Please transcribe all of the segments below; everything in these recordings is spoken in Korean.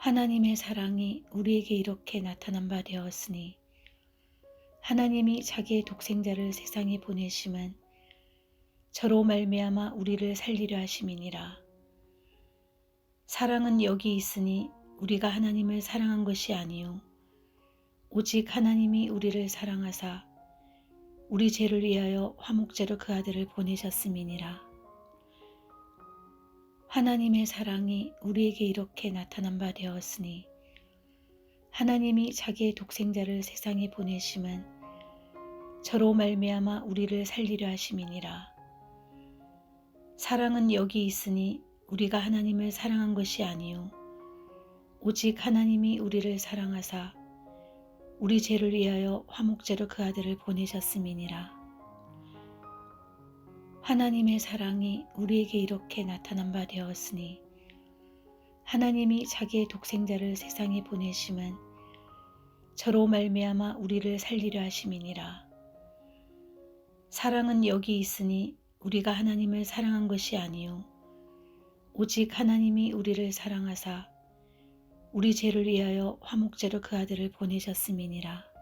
하나님의 사랑이 우리에게 이렇게 나타난 바 되었으니 하나님이 자기의 독생자를 세상에 보내심은 저로 말미암아 우리를 살리려 하심이니라. 사랑은 여기 있으니 우리가 하나님을 사랑한 것이 아니요 오직 하나님이 우리를 사랑하사 우리 죄를 위하여 화목제로 그 아들을 보내셨음이니라. 하나님의 사랑이 우리에게 이렇게 나타난 바 되었으니 하나님이 자기의 독생자를 세상에 보내심은 저로 말미암아 우리를 살리려 하심이니라. 사랑은 여기 있으니 우리가 하나님을 사랑한 것이 아니요 오직 하나님이 우리를 사랑하사 우리 죄를 위하여 화목제로 그 아들을 보내셨음이니라. 하나님의 사랑이 우리에게 이렇게 나타난 바 되었으니 하나님이 자기의 독생자를 세상에 보내심은 저로 말미암아 우리를 살리려 하심이니라. 사랑은 여기 있으니 우리가 하나님을 사랑한 것이 아니요 오직 하나님이 우리를 사랑하사 우리 죄를 위하여 화목제로 그 아들을 보내셨음이니라.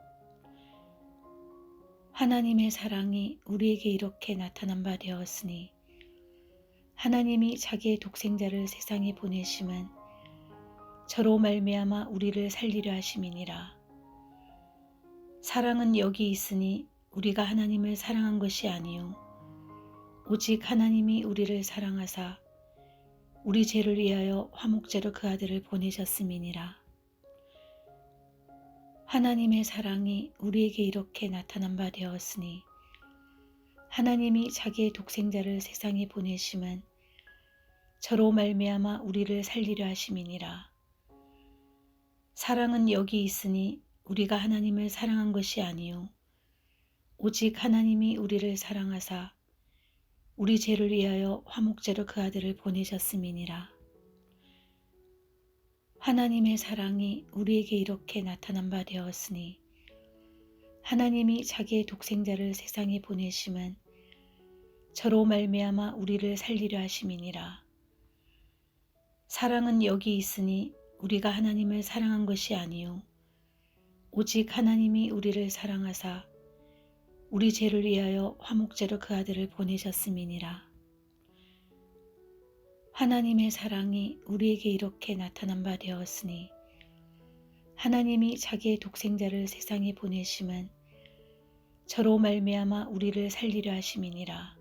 하나님의 사랑이 우리에게 이렇게 나타난 바 되었으니 하나님이 자기의 독생자를 세상에 보내심은 저로 말미암아 우리를 살리려 하심이니라. 사랑은 여기 있으니 우리가 하나님을 사랑한 것이 아니요 오직 하나님이 우리를 사랑하사 우리 죄를 위하여 화목제로 그 아들을 보내셨음이니라. 하나님의 사랑이 우리에게 이렇게 나타난 바 되었으니 하나님이 자기의 독생자를 세상에 보내심은 저로 말미암아 우리를 살리려 하심이니라. 사랑은 여기 있으니 우리가 하나님을 사랑한 것이 아니요 오직 하나님이 우리를 사랑하사 우리 죄를 위하여 화목제로 그 아들을 보내셨음이니라. 하나님의 사랑이 우리에게 이렇게 나타난 바 되었으니 하나님이 자기의 독생자를 세상에 보내심은 저로 말미암아 우리를 살리려 하심이니라. 사랑은 여기 있으니 우리가 하나님을 사랑한 것이 아니요 오직 하나님이 우리를 사랑하사 우리 죄를 위하여 화목제로 그 아들을 보내셨음이니라. 하나님의 사랑이 우리에게 이렇게 나타난 바 되었으니 하나님이 자기의 독생자를 세상에 보내심은 저로 말미암아 우리를 살리려 하심이니라.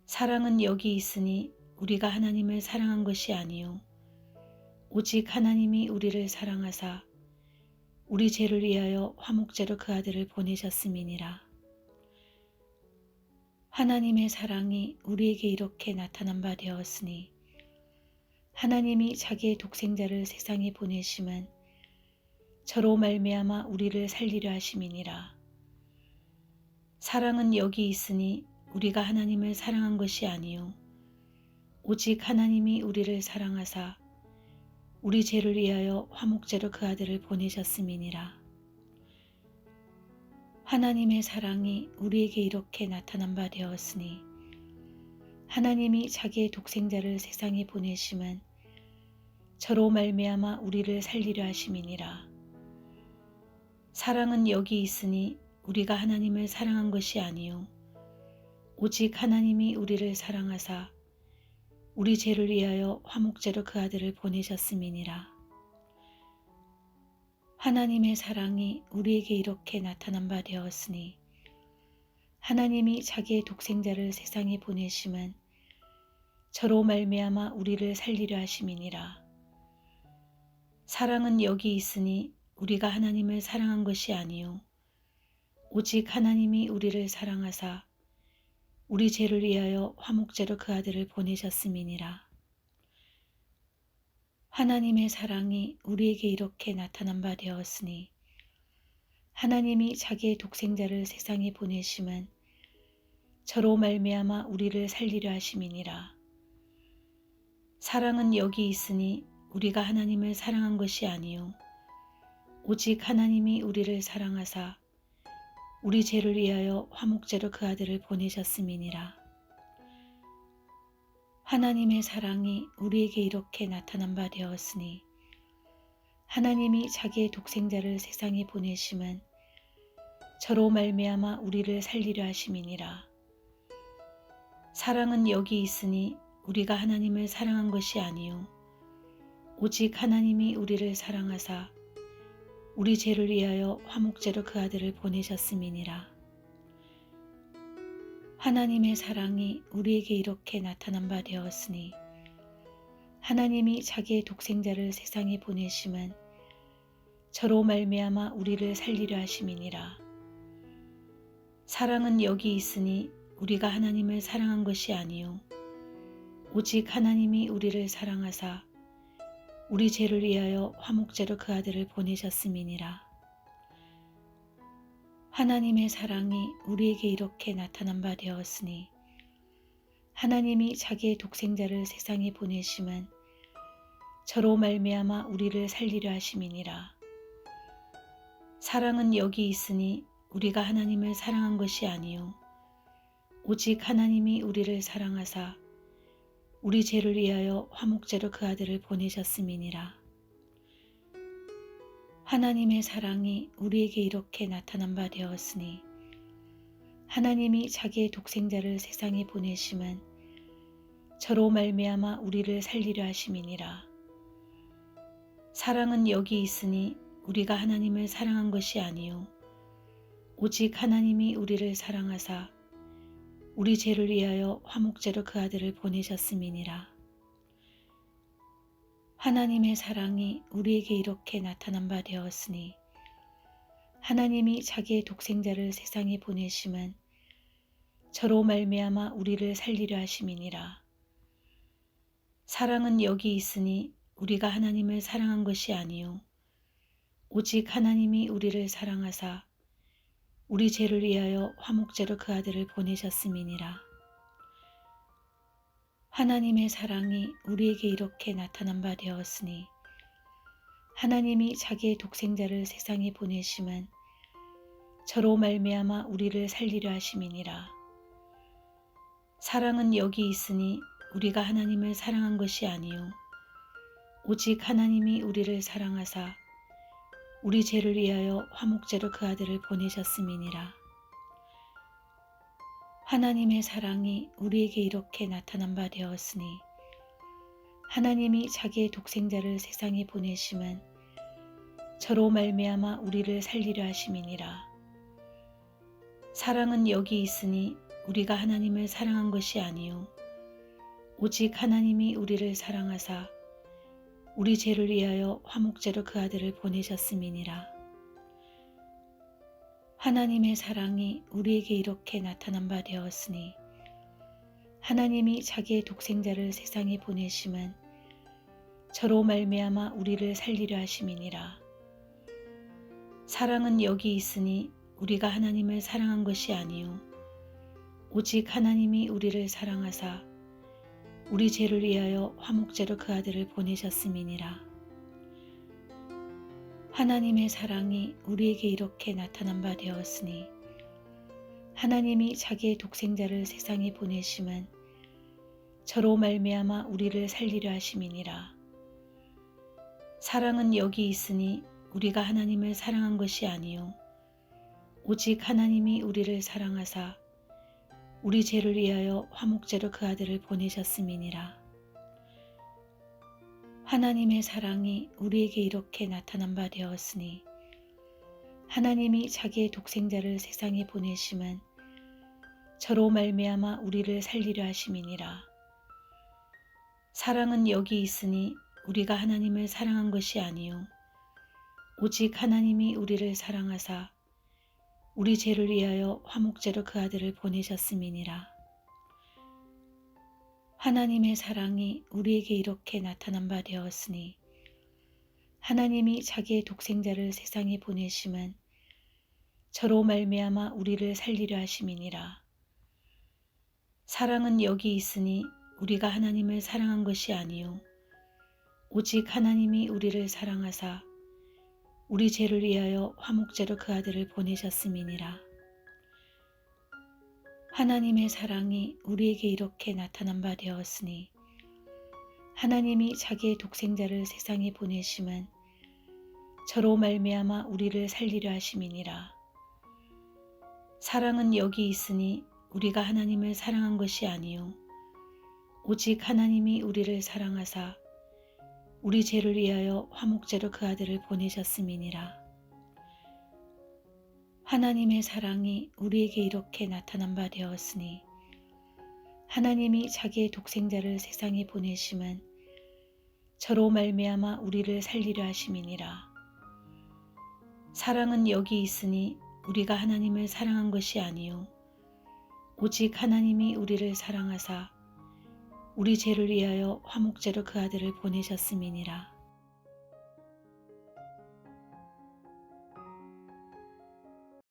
사랑은 여기 있으니 우리가 하나님을 사랑한 것이 아니요 오직 하나님이 우리를 사랑하사 우리 죄를 위하여 화목제로 그 아들을 보내셨음이니라. 하나님의 사랑이 우리에게 이렇게 나타난 바 되었으니 하나님이 자기의 독생자를 세상에 보내심은 저로 말미암아 우리를 살리려 하심이니라. 사랑은 여기 있으니 우리가 하나님을 사랑한 것이 아니요 오직 하나님이 우리를 사랑하사 우리 죄를 위하여 화목제로 그 아들을 보내셨음이니라. 하나님의 사랑이 우리에게 이렇게 나타난 바 되었으니 하나님이 자기의 독생자를 세상에 보내심은 저로 말미암아 우리를 살리려 하심이니라. 사랑은 여기 있으니 우리가 하나님을 사랑한 것이 아니요 오직 하나님이 우리를 사랑하사 우리 죄를 위하여 화목제로 그 아들을 보내셨음이니라. 하나님의 사랑이 우리에게 이렇게 나타난 바 되었으니 하나님이 자기의 독생자를 세상에 보내심은 저로 말미암아 우리를 살리려 하심이니라. 사랑은 여기 있으니 우리가 하나님을 사랑한 것이 아니요 오직 하나님이 우리를 사랑하사 우리 죄를 위하여 화목제로 그 아들을 보내셨음이니라. 하나님의 사랑이 우리에게 이렇게 나타난 바 되었으니 하나님이 자기의 독생자를 세상에 보내심은 저로 말미암아 우리를 살리려 하심이니라. 사랑은 여기 있으니 우리가 하나님을 사랑한 것이 아니요 오직 하나님이 우리를 사랑하사 우리 죄를 위하여 화목제로 그 아들을 보내셨음이니라. 하나님의 사랑이 우리에게 이렇게 나타난 바 되었으니 하나님이 자기의 독생자를 세상에 보내심은 저로 말미암아 우리를 살리려 하심이니라. 사랑은 여기 있으니 우리가 하나님을 사랑한 것이 아니요 오직 하나님이 우리를 사랑하사 우리 죄를 위하여 화목제로 그 아들을 보내셨음이니라. 하나님의 사랑이 우리에게 이렇게 나타난 바 되었으니 하나님이 자기의 독생자를 세상에 보내심은 저로 말미암아 우리를 살리려 하심이니라. 사랑은 여기 있으니 우리가 하나님을 사랑한 것이 아니요 오직 하나님이 우리를 사랑하사 우리 죄를 위하여 화목제로 그 아들을 보내셨음이니라. 하나님의 사랑이 우리에게 이렇게 나타난 바 되었으니 하나님이 자기의 독생자를 세상에 보내심은 저로 말미암아 우리를 살리려 하심이니라. 사랑은 여기 있으니 우리가 하나님을 사랑한 것이 아니요 오직 하나님이 우리를 사랑하사 우리 죄를 위하여 화목제로 그 아들을 보내셨음이니라. 하나님의 사랑이 우리에게 이렇게 나타난 바 되었으니 하나님이 자기의 독생자를 세상에 보내심은 저로 말미암아 우리를 살리려 하심이니라. 사랑은 여기 있으니 우리가 하나님을 사랑한 것이 아니요 오직 하나님이 우리를 사랑하사 우리 죄를 위하여 화목제로 그 아들을 보내셨음이니라. 하나님의 사랑이 우리에게 이렇게 나타난 바 되었으니 하나님이 자기의 독생자를 세상에 보내심은 저로 말미암아 우리를 살리려 하심이니라. 사랑은 여기 있으니 우리가 하나님을 사랑한 것이 아니요 오직 하나님이 우리를 사랑하사 우리 죄를 위하여 화목제로 그 아들을 보내셨음이니라. 하나님의 사랑이 우리에게 이렇게 나타난 바 되었으니 하나님이 자기의 독생자를 세상에 보내심은 저로 말미암아 우리를 살리려 하심이니라. 사랑은 여기 있으니 우리가 하나님을 사랑한 것이 아니요 오직 하나님이 우리를 사랑하사 우리 죄를 위하여 화목제로 그 아들을 보내셨음이니라. 하나님의 사랑이 우리에게 이렇게 나타난 바 되었으니 하나님이 자기의 독생자를 세상에 보내심은 저로 말미암아 우리를 살리려 하심이니라. 사랑은 여기 있으니 우리가 하나님을 사랑한 것이 아니요 오직 하나님이 우리를 사랑하사 우리 죄를 위하여 화목제로 그 아들을 보내셨음이니라. 하나님의 사랑이 우리에게 이렇게 나타난 바 되었으니 하나님이 자기의 독생자를 세상에 보내심은 저로 말미암아 우리를 살리려 하심이니라. 사랑은 여기 있으니 우리가 하나님을 사랑한 것이 아니요 오직 하나님이 우리를 사랑하사 우리 죄를 위하여 화목제로 그 아들을 보내셨음이니라. 하나님의 사랑이 우리에게 이렇게 나타난 바 되었으니 하나님이 자기의 독생자를 세상에 보내심은 저로 말미암아 우리를 살리려 하심이니라. 사랑은 여기 있으니 우리가 하나님을 사랑한 것이 아니요 오직 하나님이 우리를 사랑하사 우리 죄를 위하여 화목제로 그 아들을 보내셨음이니라. 하나님의 사랑이 우리에게 이렇게 나타난 바 되었으니 하나님이 자기의 독생자를 세상에 보내심은 저로 말미암아 우리를 살리려 하심이니라. 사랑은 여기 있으니 우리가 하나님을 사랑한 것이 아니요 오직 하나님이 우리를 사랑하사 우리 죄를 위하여 화목제로 그 아들을 보내셨음이니라. 하나님의 사랑이 우리에게 이렇게 나타난 바 되었으니 하나님이 자기의 독생자를 세상에 보내심은 저로 말미암아 우리를 살리려 하심이니라. 사랑은 여기 있으니 우리가 하나님을 사랑한 것이 아니요 오직 하나님이 우리를 사랑하사 우리 죄를 위하여 화목제로 그 아들을 보내셨음이니라. 하나님의 사랑이 우리에게 이렇게 나타난 바 되었으니 하나님이 자기의 독생자를 세상에 보내심은 저로 말미암아 우리를 살리려 하심이니라. 사랑은 여기 있으니 우리가 하나님을 사랑한 것이 아니요 오직 하나님이 우리를 사랑하사 우리 죄를 위하여 화목제로 그 아들을 보내셨음이니라. 하나님의 사랑이 우리에게 이렇게 나타난 바 되었으니 하나님이 자기의 독생자를 세상에 보내심은 저로 말미암아 우리를 살리려 하심이니라. 사랑은 여기 있으니 우리가 하나님을 사랑한 것이 아니요 오직 하나님이 우리를 사랑하사 우리 죄를 위하여 화목제로 그 아들을 보내셨음이니라.